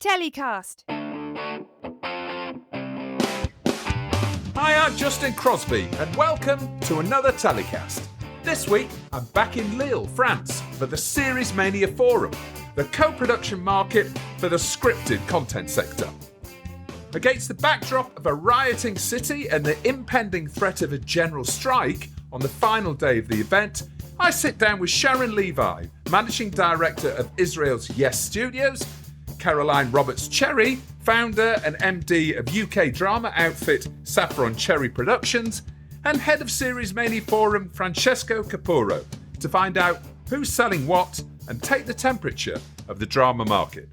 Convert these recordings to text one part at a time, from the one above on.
TellyCast. Hi, I'm Justin Crosby, and welcome to another TellyCast. This week, I'm back in Lille, France, for the Series Mania Forum, the co-production market for the scripted content sector. Against the backdrop of a rioting city and the impending threat of a general strike on the final day of the event, I sit down with Sharon Levi, Managing Director of Israel's Yes Studios, Caroline Roberts-Cherry, founder and MD of UK drama outfit Saffron Cherry Productions, and head of Series Mania Forum Francesco Capurro, to find out who's selling what and take the temperature of the drama market.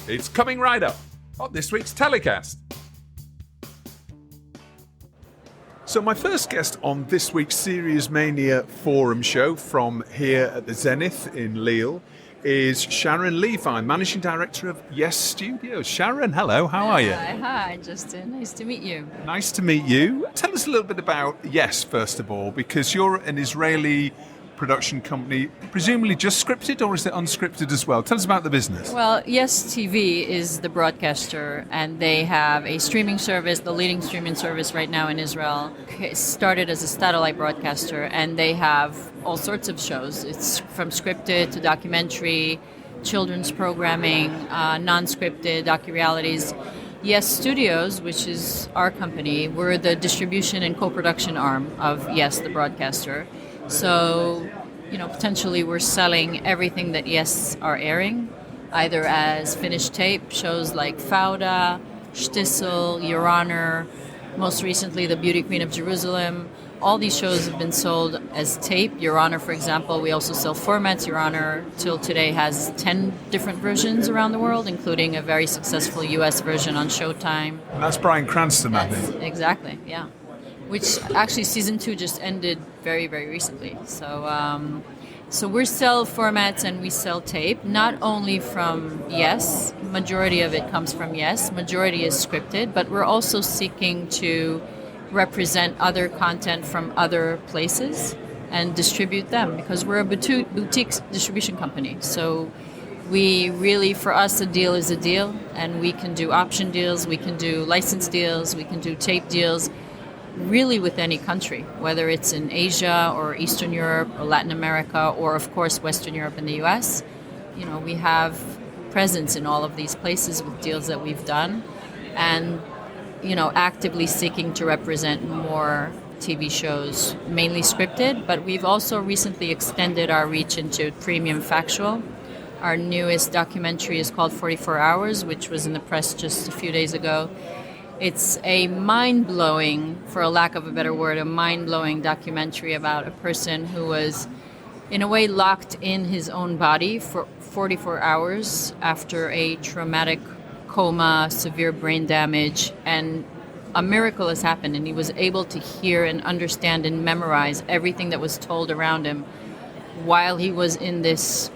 It's coming right up on this week's TellyCast. So my first guest on this week's Series Mania Forum show from here at the Zenith in Lille is Sharon Levi, Managing Director of Yes Studios. Sharon, hello, how are you? Hi, Justin. Nice to meet you. Nice to meet you. Tell us a little bit about Yes, first of all, because you're an Israeli production company, presumably just scripted, or is it unscripted as well? Tell us about the business. Well, Yes TV is the broadcaster, and they have a streaming service, the leading streaming service right now in Israel. It started as a satellite broadcaster, and they have all sorts of shows. It's from scripted to documentary, children's programming, non-scripted, docu-realities. Yes Studios, which is our company, we're the distribution and co-production arm of Yes, the broadcaster. So, potentially we're selling everything that Yes are airing, either as finished tape, shows like Fauda, Shtisel, Your Honor, most recently The Beauty Queen of Jerusalem. All these shows have been sold as tape. Your Honor, for example, we also sell formats. Your Honor, till today, has 10 different versions around the world, including a very successful US version on Showtime. And that's Bryan Cranston, I think. Exactly, yeah. Which actually season 2 just ended very, very recently. So we sell formats and we sell tape, not only from Yes, majority of it comes from Yes, majority is scripted, but we're also seeking to represent other content from other places and distribute them, because we're a boutique distribution company. So we really, for us, a deal is a deal, and we can do option deals, we can do license deals, we can do tape deals, really with any country, whether it's in Asia or Eastern Europe or Latin America or, of course, Western Europe and the US. We have presence in all of these places with deals that we've done, and, actively seeking to represent more TV shows, mainly scripted, but we've also recently extended our reach into premium factual. Our newest documentary is called 44 Hours, which was in the press just a few days ago. It's a mind-blowing, for a lack of a better word, a mind-blowing documentary about a person who was, in a way, locked in his own body for 44 hours after a traumatic coma, severe brain damage, and a miracle has happened, and he was able to hear and understand and memorize everything that was told around him while he was in this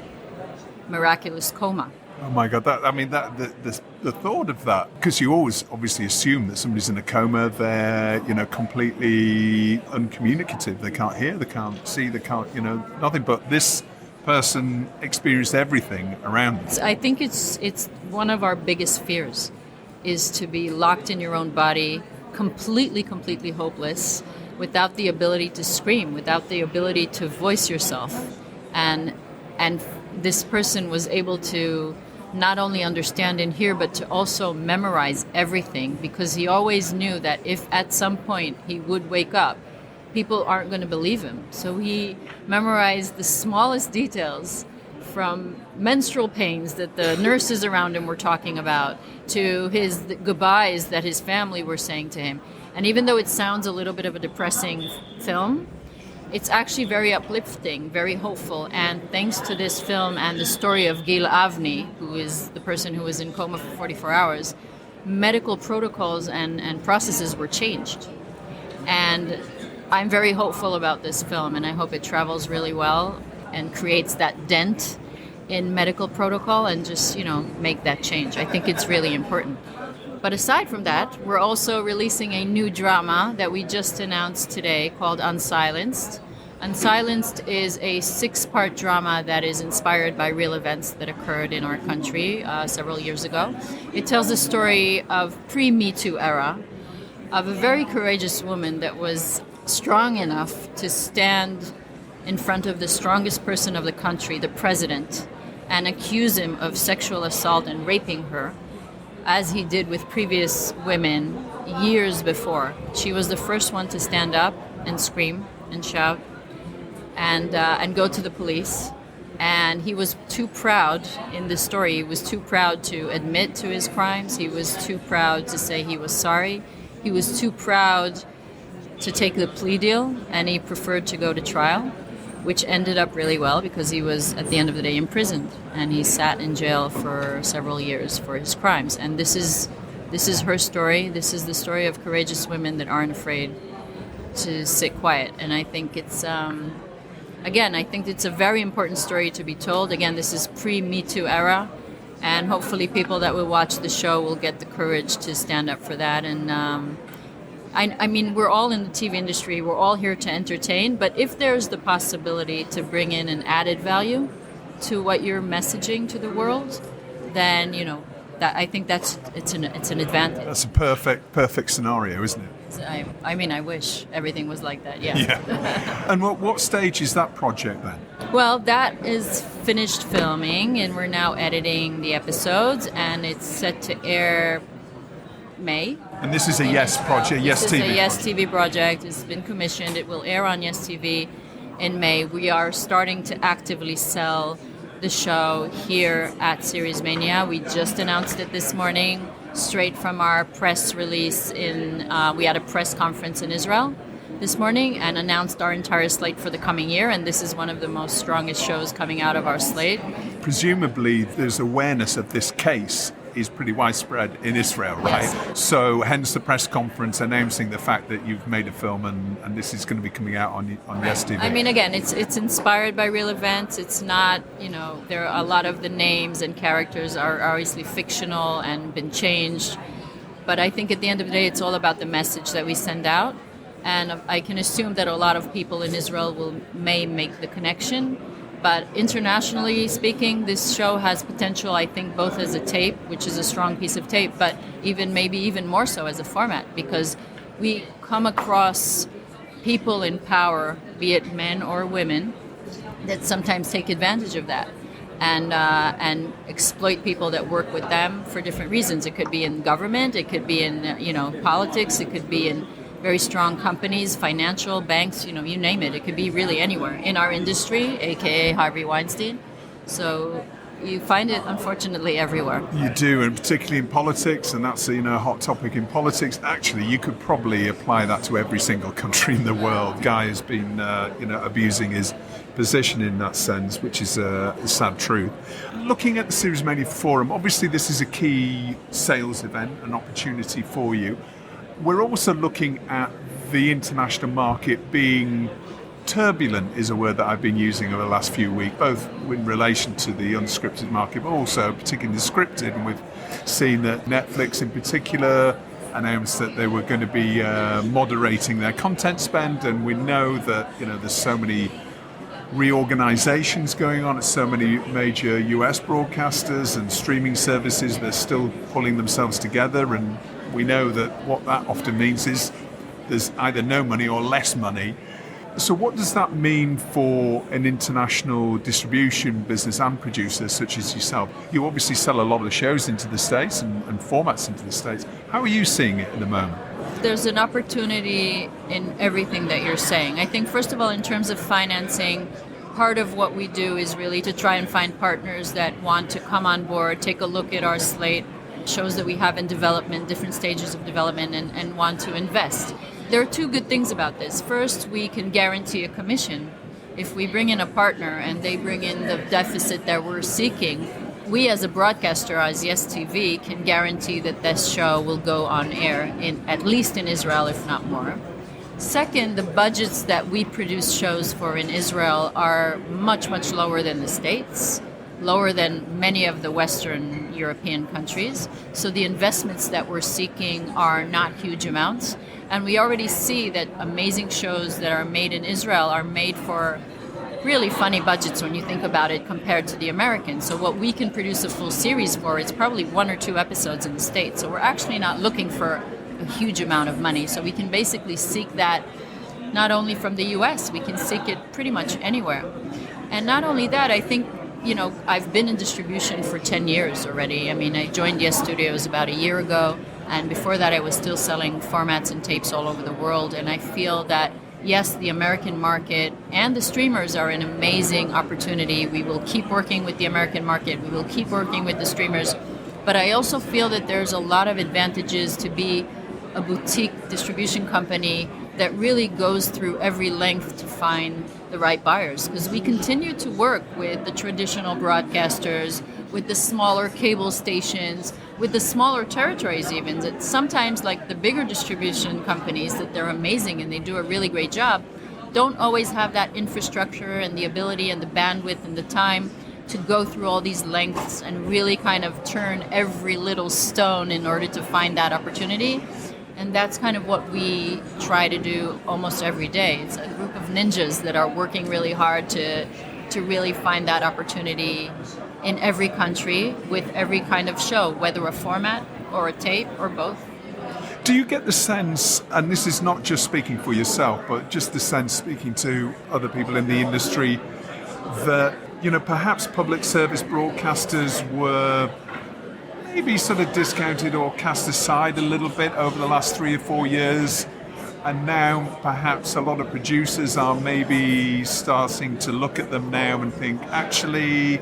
miraculous coma. Oh my God! The thought of that, because you always obviously assume that somebody's in a coma, they're completely uncommunicative. They can't hear, they can't see, they can't nothing. But this person experienced everything around them. I think it's one of our biggest fears, is to be locked in your own body, completely hopeless, without the ability to scream, without the ability to voice yourself, and this person was able to not only understand and hear, but to also memorize everything, because he always knew that if at some point he would wake up, people aren't going to believe him. So he memorized the smallest details, from menstrual pains that the nurses around him were talking about, to his goodbyes that his family were saying to him. And even though it sounds a little bit of a depressing film, it's actually very uplifting, very hopeful, and thanks to this film and the story of Gil Avni, who is the person who was in coma for 44 hours, medical protocols and processes were changed. And I'm very hopeful about this film, and I hope it travels really well and creates that dent in medical protocol and just, make that change. I think it's really important. But aside from that, we're also releasing a new drama that we just announced today called Unsilenced. Unsilenced is a 6-part drama that is inspired by real events that occurred in our country several years ago. It tells the story of pre-Me Too era, of a very courageous woman that was strong enough to stand in front of the strongest person of the country, the president, and accuse him of sexual assault and raping her, as he did with previous women years before. She was the first one to stand up and scream and shout and go to the police. And he was too proud in the story. He was too proud to admit to his crimes. He was too proud to say he was sorry. He was too proud to take the plea deal, and he preferred to go to trial, which ended up really well because he was, at the end of the day, imprisoned. And he sat in jail for several years for his crimes. And this is her story. This is the story of courageous women that aren't afraid to sit quiet. And I think it's... Again, I think it's a very important story to be told. Again, this is pre-Me Too era, and hopefully people that will watch the show will get the courage to stand up for that. And I mean, we're all in the TV industry. We're all here to entertain. But if there's the possibility to bring in an added value to what you're messaging to the world, then, you know, that I think it's an advantage. That's a perfect scenario, isn't it? I mean, I wish everything was like that, yeah. Yeah. And what stage is that project then? Well, that is finished filming, and we're now editing the episodes, and it's set to air May. And this is a Yes project, Yes TV. This is a Yes TV project. It's been commissioned. It will air on Yes TV in May. We are starting to actively sell the show here at Series Mania. We just announced it this morning, straight from our press release we had a press conference in Israel this morning and announced our entire slate for the coming year, and this is one of the most strongest shows coming out of our slate. Presumably there's awareness of this case is pretty widespread in Israel, right? Yes. So hence the press conference announcing the fact that you've made a film and this is going to be coming out on Yes TV. I mean, again, it's inspired by real events. It's not, you know, there are a lot of the names and characters are obviously fictional and been changed. But I think at the end of the day, it's all about the message that we send out. And I can assume that a lot of people in Israel may make the connection. But internationally speaking, this show has potential, I think, both as a tape, which is a strong piece of tape, but maybe even more so as a format, because we come across people in power, be it men or women, that sometimes take advantage of that and exploit people that work with them for different reasons. It could be in government, it could be in politics, it could be in very strong companies, financial, banks, you name it. It could be really anywhere in our industry, aka Harvey Weinstein. So you find it, unfortunately, everywhere. You do, and particularly in politics, and that's a hot topic in politics. Actually, you could probably apply that to every single country in the world. Guy has been, abusing his position in that sense, which is a sad truth. Looking at the Series Mania Forum, obviously this is a key sales event, an opportunity for you. We're also looking at the international market being turbulent, is a word that I've been using over the last few weeks, both in relation to the unscripted market, but also particularly the scripted. And we've seen that Netflix in particular announced that they were going to be moderating their content spend, and we know that there's so many reorganizations going on at so many major US broadcasters and streaming services. They're still pulling themselves together, and we know that what that often means is there's either no money or less money. So what does that mean for an international distribution business and producer such as yourself? You obviously sell a lot of the shows into the States and formats into the States. How are you seeing it at the moment? There's an opportunity in everything that you're saying. I think, first of all, in terms of financing, part of what we do is really to try and find partners that want to come on board, take a look at our slate, shows that we have in development, different stages of development, and want to invest. There are two good things about this. First, we can guarantee a commission. If we bring in a partner and they bring in the deficit that we're seeking, we as a broadcaster, as Yes TV, can guarantee that this show will go on air, at least in Israel, if not more. Second, the budgets that we produce shows for in Israel are much, much lower than the States, lower than many of the Western different European countries. So the investments that we're seeking are not huge amounts. And we already see that amazing shows that are made in Israel are made for really funny budgets when you think about it compared to the Americans. So what we can produce a full series for, it's probably 1 or 2 episodes in the States. So we're actually not looking for a huge amount of money. So we can basically seek that not only from the US, we can seek it pretty much anywhere. And not only that, I think, I've been in distribution for 10 years already. I mean, I joined Yes Studios about a year ago. And before that, I was still selling formats and tapes all over the world. And I feel that yes, the American market and the streamers are an amazing opportunity. We will keep working with the American market. We will keep working with the streamers. But I also feel that there's a lot of advantages to be a boutique distribution company that really goes through every length to find the right buyers. Because we continue to work with the traditional broadcasters, with the smaller cable stations, with the smaller territories even. That sometimes, like the bigger distribution companies, that they're amazing and they do a really great job, don't always have that infrastructure and the ability and the bandwidth and the time to go through all these lengths and really kind of turn every little stone in order to find that opportunity. And that's kind of what we try to do almost every day. It's a group of ninjas that are working really hard to really find that opportunity in every country with every kind of show, whether a format or a tape or both. Do you get the sense, and this is not just speaking for yourself, but just the sense speaking to other people in the industry, that, perhaps public service broadcasters were maybe sort of discounted or cast aside a little bit over the last 3 or 4 years, and now perhaps a lot of producers are maybe starting to look at them now and think, actually,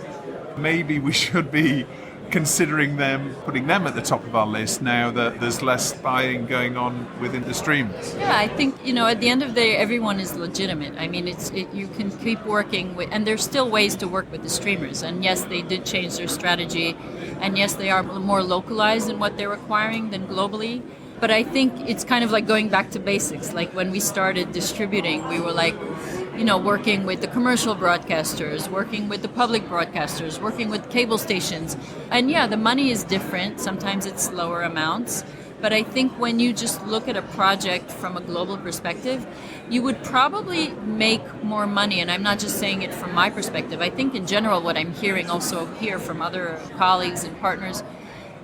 maybe we should be considering them, putting them at the top of our list now that there's less buying going on within the streamers? Yeah, I think, at the end of the day, everyone is legitimate. I mean, you can keep working with, and there's still ways to work with the streamers. And yes, they did change their strategy. And yes, they are more localized in what they're requiring than globally. But I think it's kind of like going back to basics. Like when we started distributing, we were like, working with the commercial broadcasters, working with the public broadcasters, working with cable stations. And yeah, the money is different. Sometimes it's lower amounts. But I think when you just look at a project from a global perspective, you would probably make more money. And I'm not just saying it from my perspective. I think in general, what I'm hearing also here from other colleagues and partners,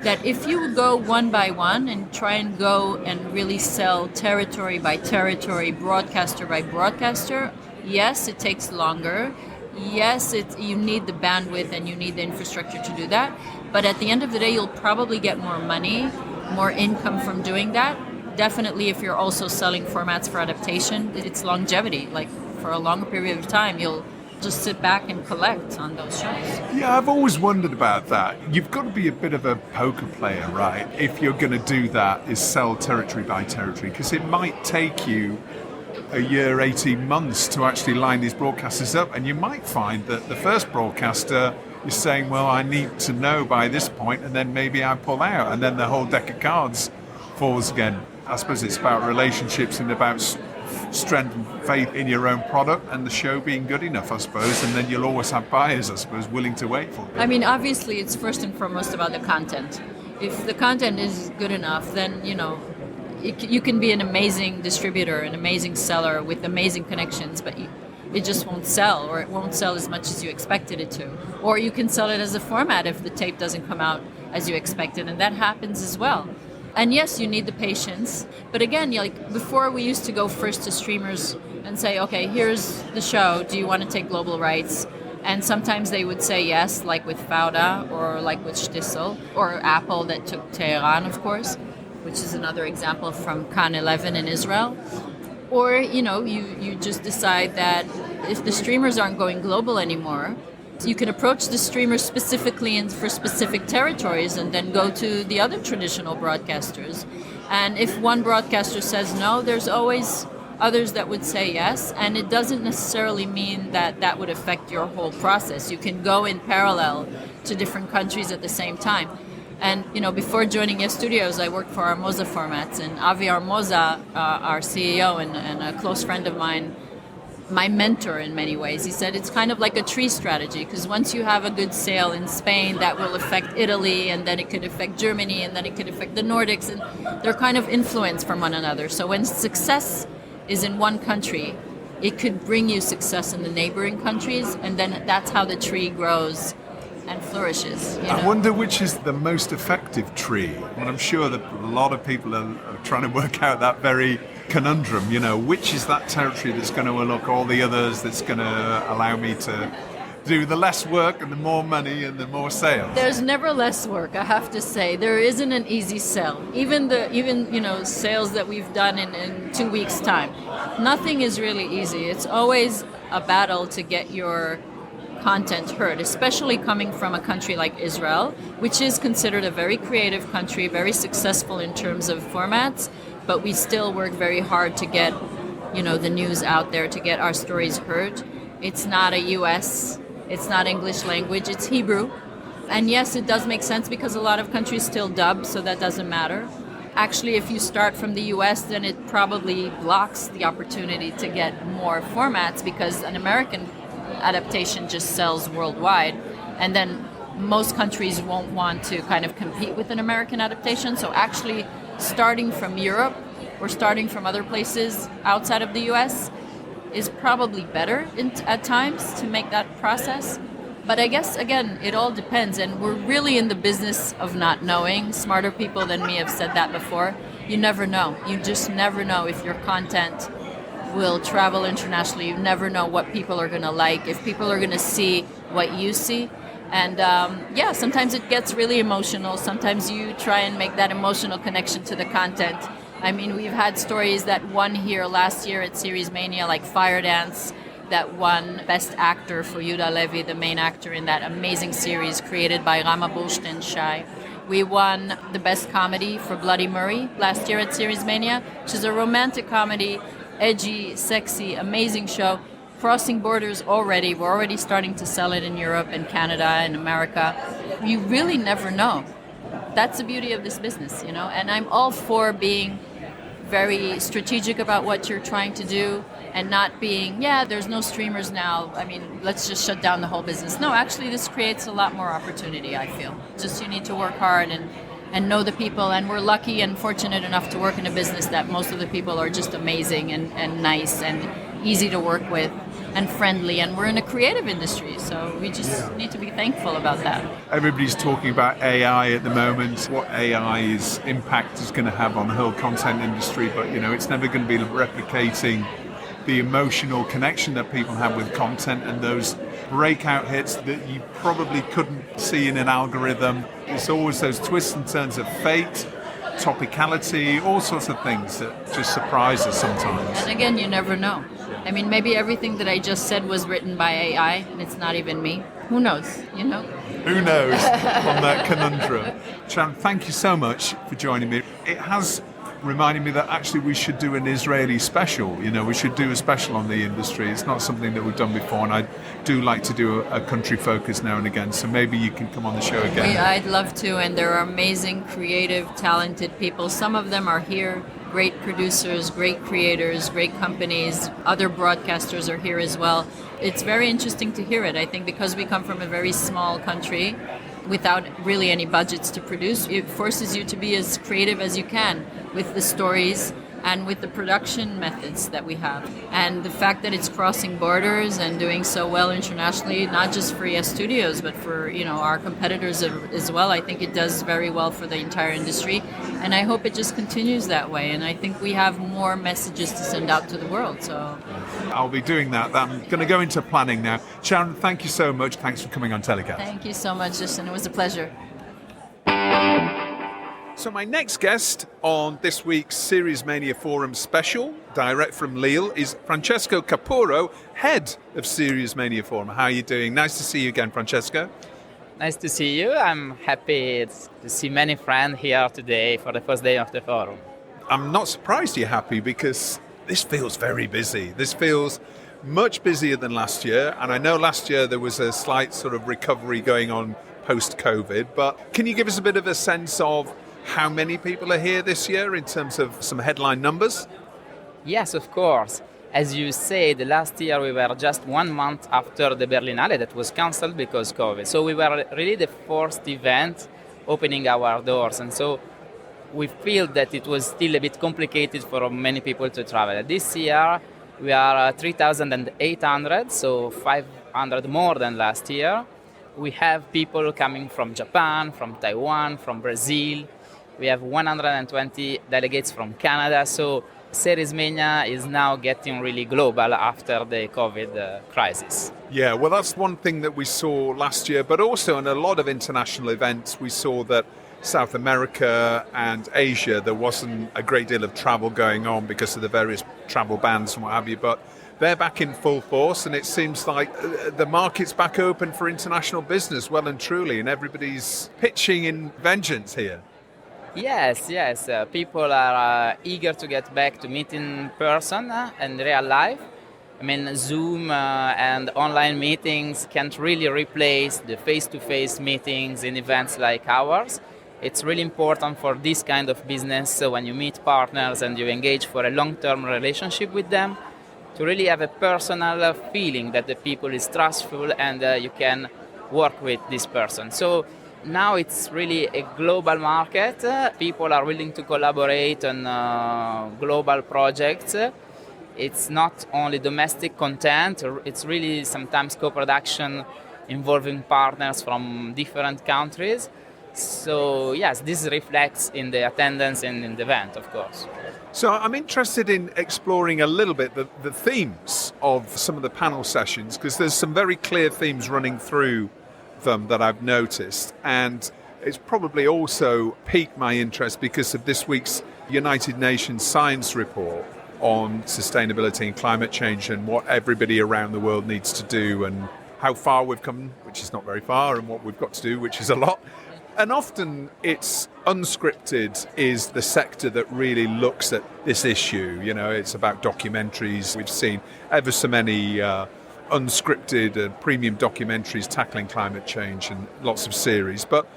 that if you go one by one and try and go and really sell territory by territory, broadcaster by broadcaster, yes, it takes longer. Yes, you need the bandwidth and you need the infrastructure to do that. But at the end of the day, you'll probably get more money, more income from doing that. Definitely, if you're also selling formats for adaptation, it's longevity. Like for a longer period of time, you'll just sit back and collect on those shows. Yeah, I've always wondered about that. You've got to be a bit of a poker player, right? If you're going to do that, is sell territory by territory, because it might take you a year, 18 months to actually line these broadcasters up, and you might find that the first broadcaster is saying, well, I need to know by this point, and then maybe I pull out, and then the whole deck of cards falls again. I suppose it's about relationships and about strength and faith in your own product and the show being good enough, I suppose, and then you'll always have buyers, I suppose, willing to wait for it. I mean, obviously, it's first and foremost about the content. If the content is good enough, then, you can be an amazing distributor, an amazing seller with amazing connections, but it just won't sell, or it won't sell as much as you expected it to. Or you can sell it as a format if the tape doesn't come out as you expected, and that happens as well. And yes, you need the patience. But again, before we used to go first to streamers and say, okay, here's the show. Do you want to take global rights? And sometimes they would say yes, like with Fauda or like with Stissel or Apple that took Tehran, of course, which is another example from Khan 11 in Israel. Or, you just decide that if the streamers aren't going global anymore, you can approach the streamers specifically and for specific territories and then go to the other traditional broadcasters. And if one broadcaster says no, there's always others that would say yes. And it doesn't necessarily mean that that would affect your whole process. You can go in parallel to different countries at the same time. And, before joining Yes Studios, I worked for Armoza Formats. And Avi Armoza, our CEO and a close friend of mine, my mentor in many ways. He said it's kind of like a tree strategy, because once you have a good sale in Spain, that will affect Italy, and then it could affect Germany, and then it could affect the Nordics, and they're kind of influenced from one another. So when success is in one country, it could bring you success in the neighboring countries, and then that's how the tree grows and flourishes. I wonder which is the most effective tree. And I'm sure that a lot of people are trying to work out that very conundrum, which is that territory that's going to unlock all the others, that's going to allow me to do the less work and the more money and the more sales. There's never less work, I have to say. There isn't an easy sell. Even sales that we've done in 2 weeks' time. Nothing is really easy. It's always a battle to get your content heard, especially coming from a country like Israel, which is considered a very creative country, very successful in terms of formats, but we still work very hard to get, the news out there, to get our stories heard. It's not a US, it's not English language, it's Hebrew. And yes, it does make sense because a lot of countries still dub, so that doesn't matter. Actually, if you start from the US, then it probably blocks the opportunity to get more formats, because an American adaptation just sells worldwide, and then most countries won't want to kind of compete with an American adaptation. So actually starting from Europe or starting from other places outside of the US is probably better at times to make that process. But I guess, again, it all depends, and we're really in the business of not knowing. Smarter people than me have said that before. You never know. You just never know if your content will travel internationally. You never know what people are going to like, if people are going to see what you see. And sometimes it gets really emotional. Sometimes you try and make that emotional connection to the content. I mean, we've had stories that won here last year at Series Mania, like Fire Dance, that won Best Actor for Yehuda Levi, the main actor in that amazing series created by Rama Burstein Shai. We won the Best Comedy for Bloody Murray last year at Series Mania, which is a romantic comedy, edgy, sexy, amazing show, crossing borders already. We're already starting to sell it in Europe and Canada and America. You really never know. That's the beauty of this business, and I'm all for being very strategic about what you're trying to do and not being, there's no streamers now, I mean, let's just shut down the whole business. No, actually, this creates a lot more opportunity, I feel. Just you need to work hard and know the people, and we're lucky and fortunate enough to work in a business that most of the people are just amazing and nice and easy to work with and friendly, and we're in a creative industry, so we just need to be thankful about that. Everybody's talking about AI at the moment, what AI's impact is going to have on the whole content industry, but it's never going to be replicating the emotional connection that people have with content and those breakout hits that you probably couldn't see in an algorithm. It's always those twists and turns of fate, topicality, all sorts of things that just surprise us sometimes. And again, you never know. I mean, maybe everything that I just said was written by AI and it's not even me. Who knows, Who knows on that conundrum. Sharon, thank you so much for joining me. It has reminded me that actually we should do an Israeli special. We should do a special on the industry. It's not something that we've done before, and I do like to do a country focus now and again, so maybe you can come on the show again. I'd love to, and there are amazing, creative, talented people. Some of them are here, great producers, great creators, great companies. Other broadcasters are here as well. It's very interesting to hear it. I think because we come from a very small country without really any budgets to produce, it forces you to be as creative as you can with the stories and with the production methods that we have. And the fact that it's crossing borders and doing so well internationally, not just for ES Studios, but for our competitors as well, I think it does very well for the entire industry. And I hope it just continues that way. And I think we have more messages to send out to the world. So I'll be doing that. I'm going to go into planning now. Sharon, thank you so much. Thanks for coming on TellyCast. Thank you so much, Justin. It was a pleasure. So my next guest on this week's Series Mania Forum special, direct from Lille, is Francesco Capurro, head of Series Mania Forum. How are you doing? Nice to see you again, Francesco. Nice to see you. I'm happy to see many friends here today for the first day of the forum. I'm not surprised you're happy because this feels very busy. This feels much busier than last year. And I know last year there was a slight sort of recovery going on post-COVID. But can you give us a bit of a sense of how many people are here this year in terms of some headline numbers? Yes, of course. As you said, last year we were just 1 month after the Berlinale that was cancelled because COVID. So we were really the first event opening our doors. And so we feel that it was still a bit complicated for many people to travel. This year we are 3,800, so 500 more than last year. We have people coming from Japan, from Taiwan, from Brazil. We have 120 delegates from Canada. So Series Mania is now getting really global after the COVID crisis. Yeah, well, that's one thing that we saw last year, but also in a lot of international events, we saw that South America and Asia, there wasn't a great deal of travel going on because of the various travel bans and what have you, but they're back in full force, and it seems like the market's back open for international business, well and truly, and everybody's pitching in vengeance here. Yes. People are eager to get back to meet in person in real life. I mean, Zoom and online meetings can't really replace the face-to-face meetings in events like ours. It's really important for this kind of business, so when you meet partners and you engage for a long-term relationship with them, to really have a personal feeling that the people is trustful and you can work with this person. So now it's really a global market. People are willing to collaborate on global projects. It's not only domestic content, it's really sometimes co-production involving partners from different countries. So yes, this reflects in the attendance and in the event, of course. So I'm interested in exploring a little bit the themes of some of the panel sessions, because there's some very clear themes running through them that I've noticed, and it's probably also piqued my interest because of this week's United Nations Science Report on sustainability and climate change and what everybody around the world needs to do and how far we've come, which is not very far, and what we've got to do, which is a lot. And often it's unscripted is the sector that really looks at this issue. You know, it's about documentaries. We've seen ever so many unscripted premium documentaries tackling climate change and lots of series. But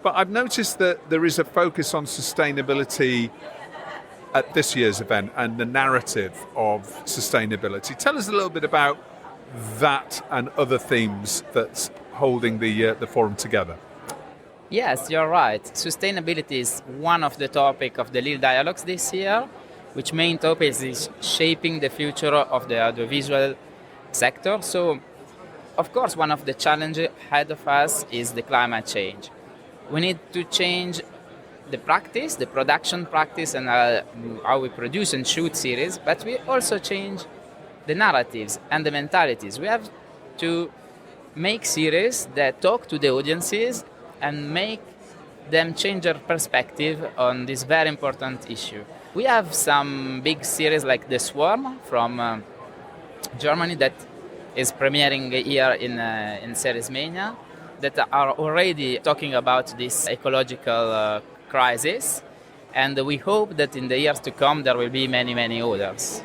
I've noticed that there is a focus on sustainability at this year's event and the narrative of sustainability. Tell us a little bit about that and other themes that's holding the forum together. Yes, you're right. Sustainability is one of the topics of the Lille Dialogues this year, which main topic is shaping the future of the audiovisual sector. So, of course, one of the challenges ahead of us is the climate change. We need to change the practice, the production practice, and how we produce and shoot series, but we also change the narratives and the mentalities. We have to make series that talk to the audiences and make them change their perspective on this very important issue. We have some big series like The Swarm from Germany that is premiering here in Series Mania that are already talking about this ecological crisis, and we hope that in the years to come there will be many, many others.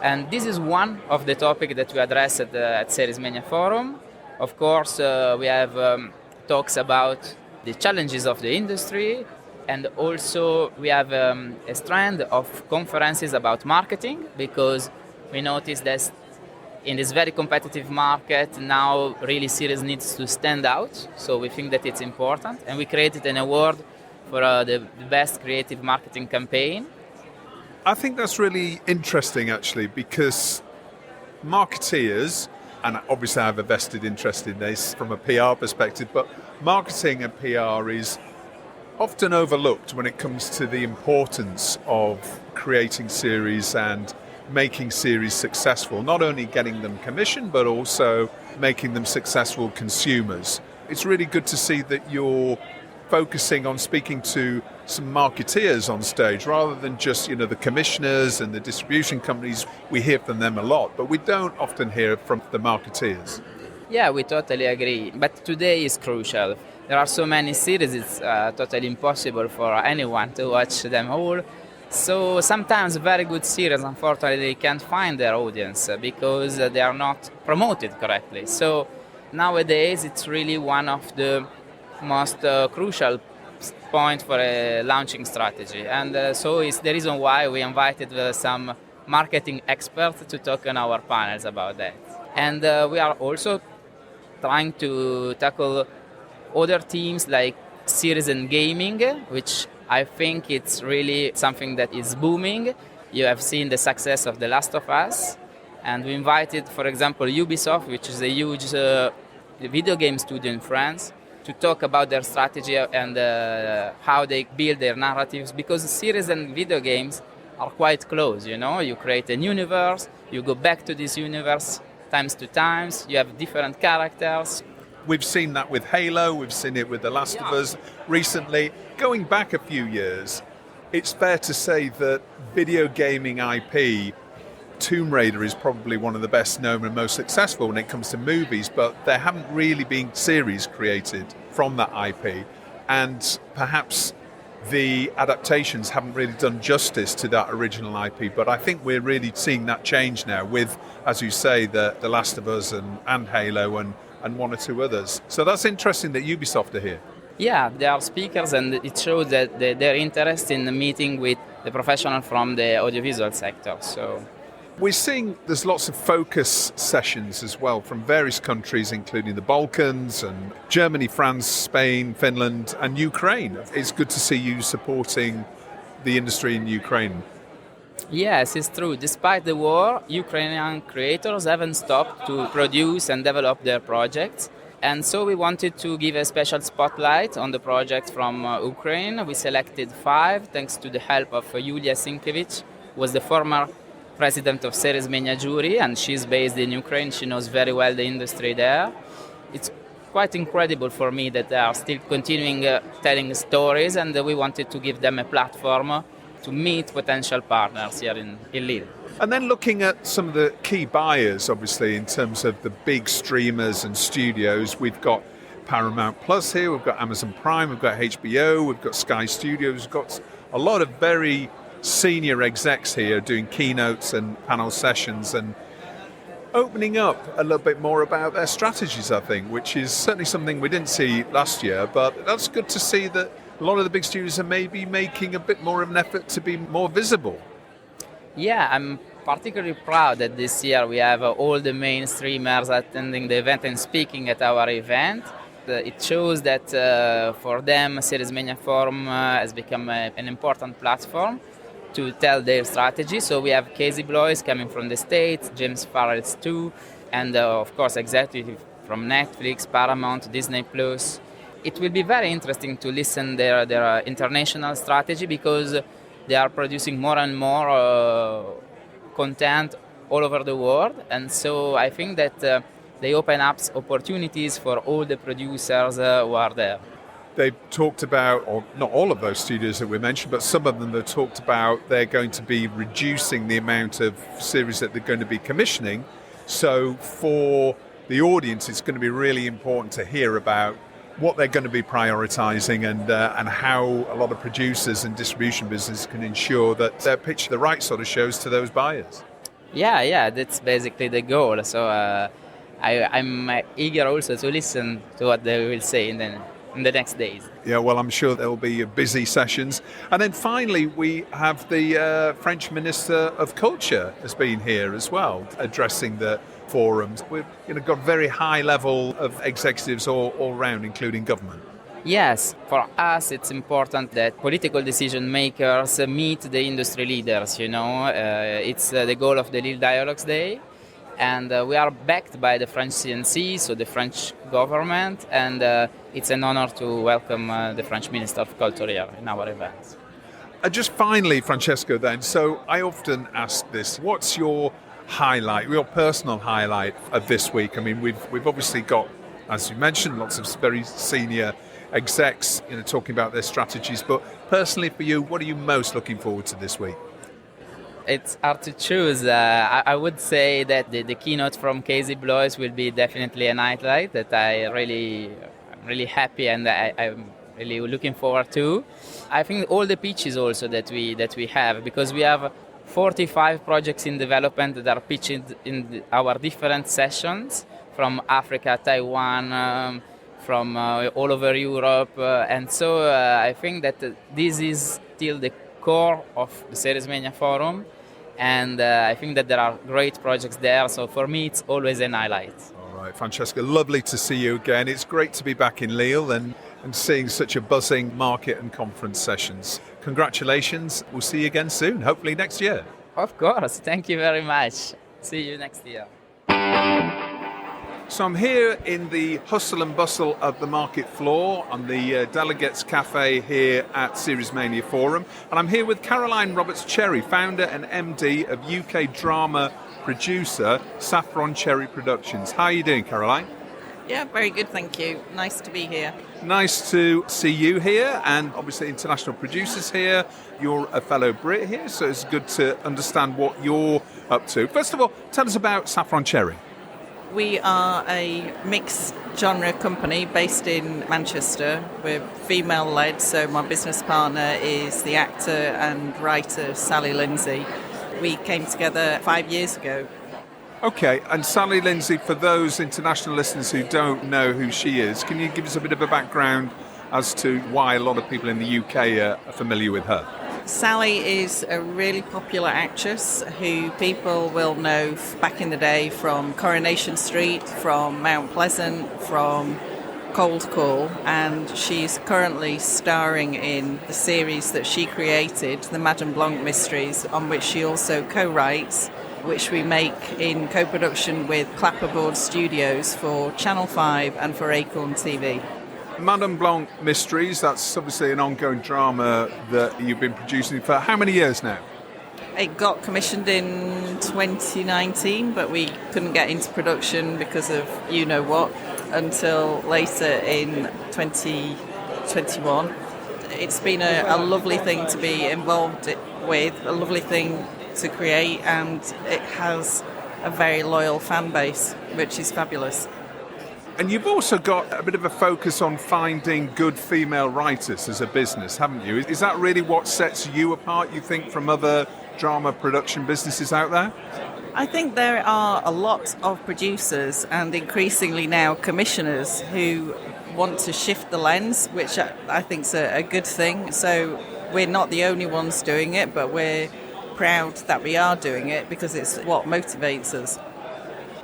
And this is one of the topics that we address at Series Mania Forum. Of course, we have talks about the challenges of the industry, and also we have a strand of conferences about marketing, because we notice that in this very competitive market now really series needs to stand out, so we think that it's important, and we created an award for the best creative marketing campaign. I think that's really interesting actually, because marketeers, and obviously I have a vested interest in this from a PR perspective, but marketing and PR is often overlooked when it comes to the importance of creating series and making series successful, not only getting them commissioned, but also making them successful consumers. It's really good to see that you're focusing on speaking to some marketeers on stage rather than just, the commissioners and the distribution companies. We hear from them a lot, but we don't often hear from the marketeers. Yeah, we totally agree. But today is crucial. There are so many series, it's totally impossible for anyone to watch them all. So sometimes very good series, unfortunately, can't find their audience because they are not promoted correctly. So nowadays, it's really one of the most crucial point for a launching strategy. And so it's the reason why we invited some marketing experts to talk on our panels about that. And we are also trying to tackle other themes like series and gaming, which I think it's really something that is booming. You have seen the success of The Last of Us, and we invited, for example, Ubisoft, which is a huge video game studio in France, to talk about their strategy and how they build their narratives, because series and video games are quite close, you know? You create a universe, you go back to this universe times to times, you have different characters. We've seen that with Halo, we've seen it with The Last of Us recently. Going back a few years, it's fair to say that video gaming IP, Tomb Raider is probably one of the best known and most successful when it comes to movies, but there haven't really been series created from that IP, and perhaps the adaptations haven't really done justice to that original IP, but I think we're really seeing that change now with, as you say, The Last of Us and Halo and one or two others. So that's interesting that Ubisoft are here. Yeah, they are speakers, and it shows that their interest in meeting with the professional from the audiovisual sector. So we're seeing there's lots of focus sessions as well from various countries, including the Balkans and Germany, France, Spain, Finland, and Ukraine. It's good to see you supporting the industry in Ukraine. yes, it's true. Despite the war, Ukrainian creators haven't stopped to produce and develop their projects. And so we wanted to give a special spotlight on the project from Ukraine. We selected 5 thanks to the help of Yulia Sienkiewicz, who was the former president of Series Mania jury, and she's based in Ukraine. She knows very well the industry there. It's quite incredible for me that they are still continuing telling stories, and we wanted to give them a platform to meet potential partners here in Lille. And then looking at some of the key buyers, obviously, in terms of the big streamers and studios, we've got Paramount Plus here, we've got Amazon Prime, we've got HBO, we've got Sky Studios, we've got a lot of very senior execs here doing keynotes and panel sessions and opening up a little bit more about their strategies, I think, which is certainly something we didn't see last year, but that's good to see that a lot of the big studios are maybe making a bit more of an effort to be more visible. Yeah, I'm particularly proud that this year we have all the main streamers attending the event and speaking at our event. It shows that for them, Series Mania Forum has become an important platform to tell their strategy. So we have Casey Bloys coming from the States, James Farrells too, and of course executive from Netflix, Paramount, Disney+. It will be very interesting to listen their international strategy, because they are producing more and more content all over the world, and so I think that they open up opportunities for all the producers who are there. They've talked about, or not all of those studios that we mentioned, but some of them have talked about they're going to be reducing the amount of series that they're going to be commissioning. So for the audience, it's going to be really important to hear about what they're going to be prioritizing and how a lot of producers and distribution business can ensure that they pitch the right sort of shows to those buyers. Yeah, that's basically the goal. So I'm eager also to listen to what they will say in the next days. Yeah, well, I'm sure there'll be busy sessions. And then finally, we have the French Minister of Culture has been here as well, addressing the forums. We've got a very high level of executives all round, including government. Yes, for us it's important that political decision makers meet the industry leaders, It's the goal of the Lille Dialogues Day. And we are backed by the French CNC, so the French government, and it's an honor to welcome the French Minister of Culture here in our events. Just finally, Francesco, then, so I often ask this, what's your highlight, your personal highlight of this week? I mean, we've obviously got, as you mentioned, lots of very senior execs talking about their strategies, but personally for you, what are you most looking forward to this week? It's hard to choose. I would say that the keynote from Casey Bloys will be definitely an highlight that I'm really happy and I'm really looking forward to. I think all the pitches also that we have, because we have 45 projects in development that are pitched in our different sessions from Africa, Taiwan, from all over Europe, and so I think that this is still the core of the Series Mania Forum. And I think that there are great projects there. So for me, it's always an highlight. All right, Francesco, lovely to see you again. It's great to be back in Lille and seeing such a buzzing market and conference sessions. Congratulations. We'll see you again soon, hopefully next year. Of course. Thank you very much. See you next year. So I'm here in the hustle and bustle of the market floor on the Delegates Cafe here at Series Mania Forum. And I'm here with Caroline Roberts-Cherry, founder and MD of UK drama producer Saffron Cherry Productions. How are you doing, Caroline? Yeah, very good, thank you. Nice to be here. Nice to see you here, and obviously international producers here. You're a fellow Brit here, so it's good to understand what you're up to. First of all, tell us about Saffron Cherry. We are a mixed genre company based in Manchester. We're female-led, so my business partner is the actor and writer Sally Lindsay. We came together 5 years ago. Okay, and Sally Lindsay, for those international listeners who don't know who she is, can you give us a bit of a background as to why a lot of people in the UK are familiar with her? Sally is a really popular actress who people will know back in the day from Coronation Street, from Mount Pleasant, from Cold Call, and she's currently starring in the series that she created, the Madame Blanc Mysteries, on which she also co-writes, which we make in co-production with Clapperboard Studios for Channel 5 and for Acorn TV. Madame Blanc Mysteries, that's obviously an ongoing drama that you've been producing for how many years now? It got commissioned in 2019, but we couldn't get into production because of you-know-what until later in 2021. It's been a lovely thing to be involved with, a lovely thing to create, and it has a very loyal fan base, which is fabulous. And you've also got a bit of a focus on finding good female writers as a business, haven't you? Is that really what sets you apart, you think, from other drama production businesses out there? I think there are a lot of producers and increasingly now commissioners who want to shift the lens, which I think is a good thing. So we're not the only ones doing it, but we're proud that we are doing it because it's what motivates us.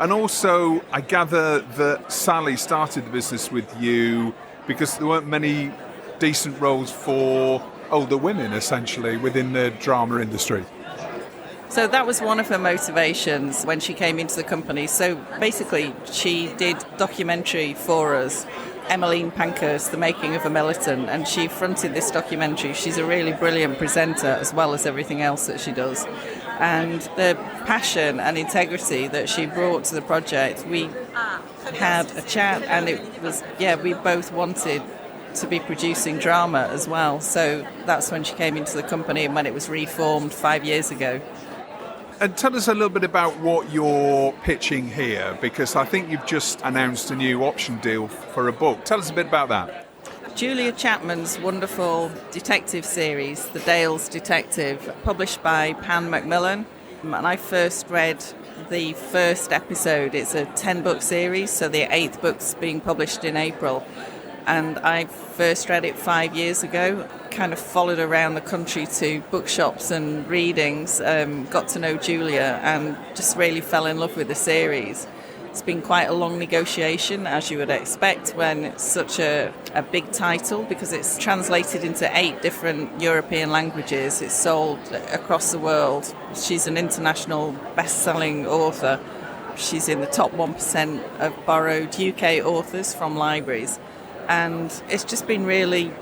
And also, I gather that Sally started the business with you because there weren't many decent roles for older women, essentially, within the drama industry. So that was one of her motivations when she came into the company. So basically, she did documentary for us, Emmeline Pankhurst, The Making of a Militant, and she fronted this documentary. She's a really brilliant presenter as well as everything else that she does. And the passion and integrity that she brought to the project, we had a chat and it was, we both wanted to be producing drama as well. So that's when she came into the company and when it was reformed 5 years ago. And tell us a little bit about what you're pitching here, because I think you've just announced a new option deal for a book. Tell us a bit about that. Julia Chapman's wonderful detective series, The Dales Detective, published by Pan Macmillan. And I first read the first episode. It's a 10-book series, so the 8th book's being published in April. And I first read it 5 years ago, kind of followed around the country to bookshops and readings, got to know Julia and just really fell in love with the series. It's been quite a long negotiation, as you would expect, when it's such a big title, because it's translated into 8 different European languages. It's sold across the world. She's an international best-selling author. She's in the top 1% of borrowed UK authors from libraries. And it's just been really,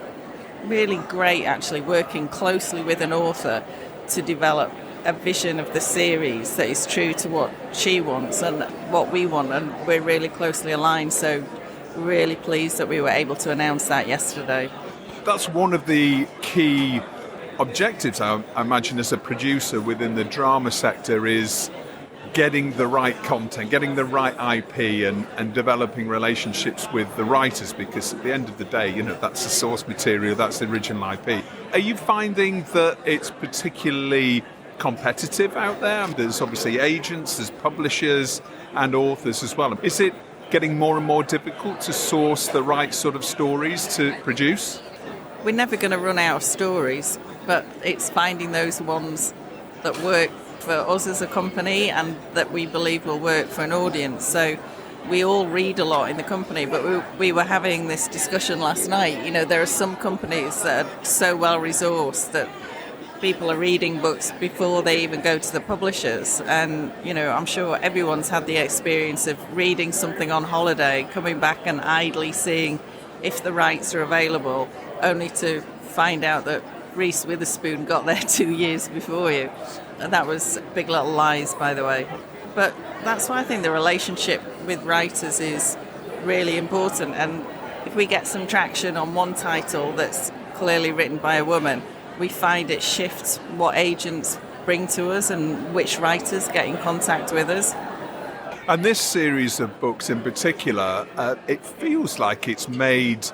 really great, actually, working closely with an author to develop a vision of the series that is true to what she wants and what we want, and we're really closely aligned, so really pleased that we were able to announce that yesterday. That's one of the key objectives, I imagine, as a producer within the drama sector, is getting the right content, getting the right IP and developing relationships with the writers, because at the end of the day, that's the source material, that's the original IP. Are you finding that it's particularly competitive out there? There's obviously agents, there's publishers and authors as well. Is it getting more and more difficult to source the right sort of stories to produce? We're never going to run out of stories, but it's finding those ones that work for us as a company and that we believe will work for an audience. So we all read a lot in the company, but we were having this discussion last night. You know, there are some companies that are so well resourced that people are reading books before they even go to the publishers. And, you know, I'm sure everyone's had the experience of reading something on holiday, coming back and idly seeing if the rights are available, only to find out that Reese Witherspoon got there 2 years before you. And that was Big Little Lies, by the way. But that's why I think the relationship with writers is really important. And if we get some traction on one title that's clearly written by a woman, we find it shifts what agents bring to us and which writers get in contact with us. And this series of books in particular, it feels like it's made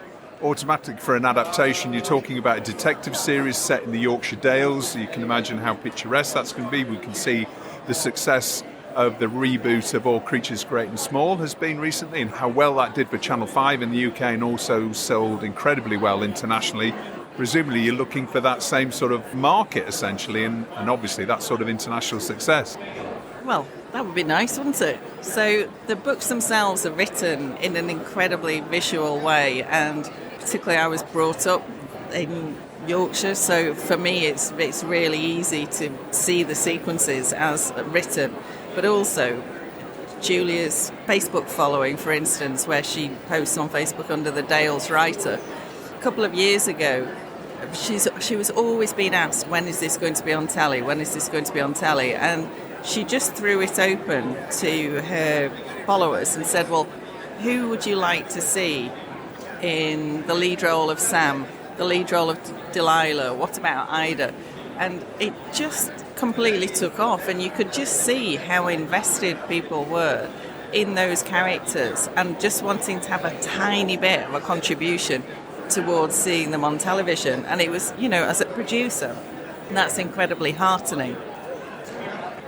automatic for an adaptation. You're talking about a detective series set in the Yorkshire Dales. You can imagine how picturesque that's going to be. We can see the success of the reboot of All Creatures Great and Small has been recently, and how well that did for Channel 5 in the UK, and also sold incredibly well internationally. Presumably you're looking for that same sort of market, essentially, and obviously that sort of international success. Well, that would be nice, wouldn't it? So the books themselves are written in an incredibly visual way, and particularly I was brought up in Yorkshire, so for me it's really easy to see the sequences as written. But also Julia's Facebook following, for instance, where she posts on Facebook under the Dales Writer. A couple of years ago, she was always being asked, when is this going to be on telly? When is this going to be on telly? And she just threw it open to her followers and said, well, who would you like to see in the lead role of Sam, the lead role of Delilah? What about Ida? And it just completely took off, and you could just see how invested people were in those characters and just wanting to have a tiny bit of a contribution towards seeing them on television. And it was, you know, as a producer, that's incredibly heartening.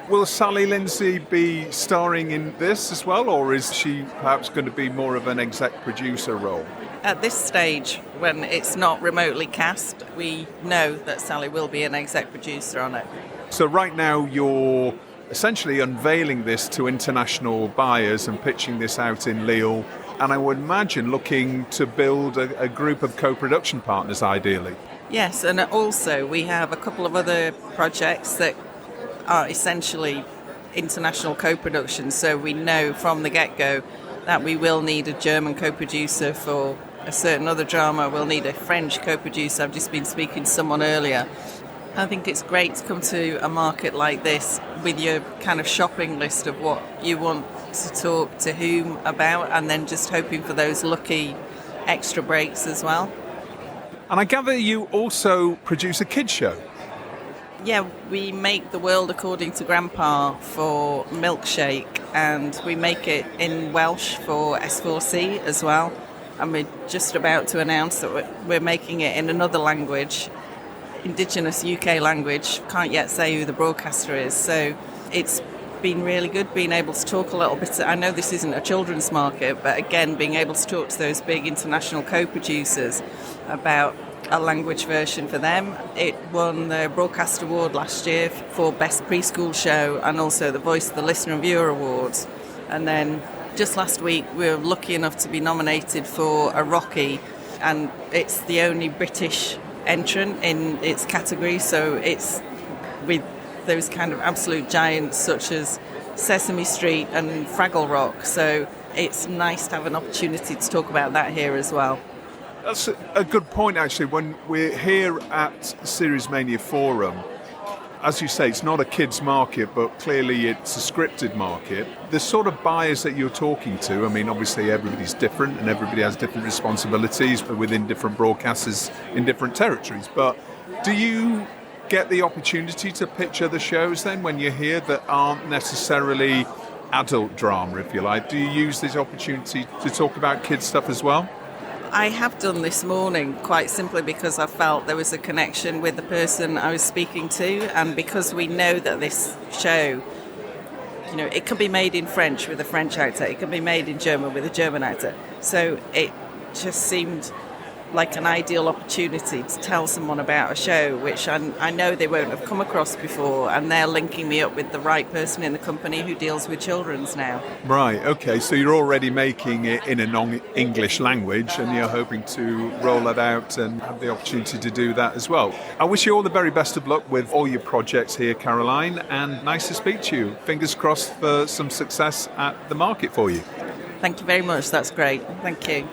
Will Sally Lindsay be starring in this as well, or is she perhaps going to be more of an exec producer role? At this stage, when it's not remotely cast, we know that Sally will be an exec producer on it. So right now you're essentially unveiling this to international buyers and pitching this out in Lille, and I would imagine looking to build a group of co-production partners ideally. Yes, and also we have a couple of other projects that are essentially international co-productions, so we know from the get-go that we will need a German co-producer for a certain other drama, we'll need a French co-producer. I've just been speaking to someone earlier. I think it's great to come to a market like this with your kind of shopping list of what you want to talk to whom about, and then just hoping for those lucky extra breaks as well. And I gather you also produce a kids show. Yeah, we make The World According to Grandpa for Milkshake, and we make it in Welsh for S4C as well. And we're just about to announce that we're making it in another language, Indigenous UK language. Can't yet say who the broadcaster is. So it's been really good being able to talk a little bit. I know this isn't a children's market, but again, being able to talk to those big international co-producers about a language version for them. It won the Broadcast Award last year for Best Preschool Show, and also the Voice of the Listener and Viewer Awards. And then just last week we were lucky enough to be nominated for a Rocky, and it's the only British entrant in its category, so it's with those kind of absolute giants such as Sesame Street and Fraggle Rock, so it's nice to have an opportunity to talk about that here as well. That's a good point, actually. When we're here at Series Mania Forum, as you say, it's not a kids market, but clearly it's a scripted market. The sort of buyers that you're talking to, I mean, obviously everybody's different and everybody has different responsibilities within different broadcasters in different territories. But do you get the opportunity to pitch other shows then when you're here that aren't necessarily adult drama, if you like? Do you use this opportunity to talk about kids stuff as well? I have done this morning, quite simply because I felt there was a connection with the person I was speaking to, and because we know that this show, you know, it can be made in French with a French actor, it can be made in German with a German actor. So it just seemed like an ideal opportunity to tell someone about a show which I know they won't have come across before, and they're linking me up with the right person in the company who deals with children's now. Right, okay, so you're already making it in a non-English language and you're hoping to roll it out and have the opportunity to do that as well. I wish you all the very best of luck with all your projects here, Caroline, and nice to speak to you. Fingers crossed for some success at the market for you. Thank you very much, that's great. Thank you.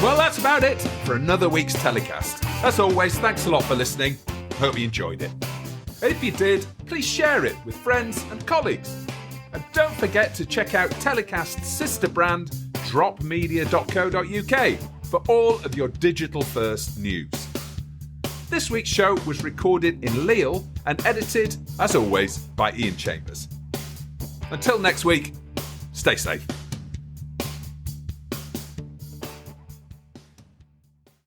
Well, that's about it for another week's TellyCast. As always, thanks a lot for listening. Hope you enjoyed it. If you did, please share it with friends and colleagues. And don't forget to check out TellyCast's sister brand, dropmedia.co.uk, for all of your digital-first news. This week's show was recorded in Lille and edited, as always, by Ian Chambers. Until next week, stay safe.